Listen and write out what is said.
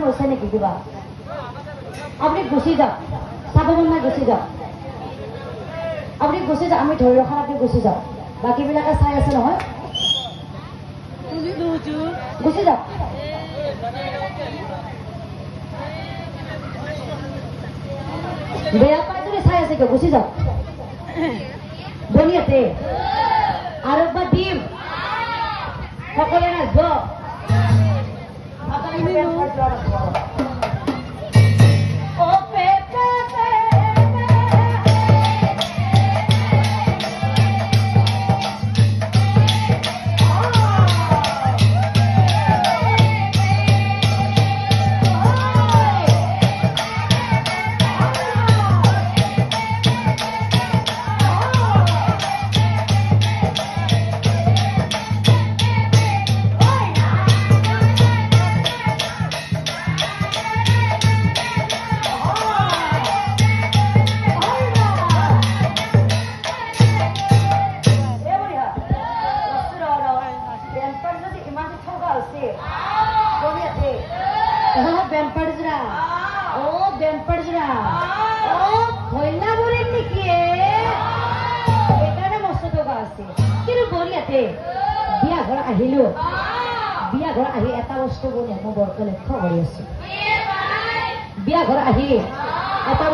হৈছে নেকি কিবা আপুনি গুচি যাওক চাব মন নাই গুচি যাওক আপুনি গুচি যাওক আমি ধৰি ৰখা আপুনি গুচি যাওক বাকীবিলাকে চাই আছে নহয় গুচি যাওক বেয়া পাই তুমি চাই আছে কিয় গুচি যাওক বনিয়াতে আৰু একবাৰ দিম সকলোৱে নাচব বেনপাড়জরা ও বেনপাড়জরা ও ভইলা বলেন নাকি এখানে মস্ত টকা আছে কিন্তু বলিয়াতে বিয়া ঘৰ আহিলো বিয়া ঘৰ আহি এটা বস্তু বলি মই বৰকে লক্ষ্য কৰি আছো বিয়া ঘৰ আহি এটা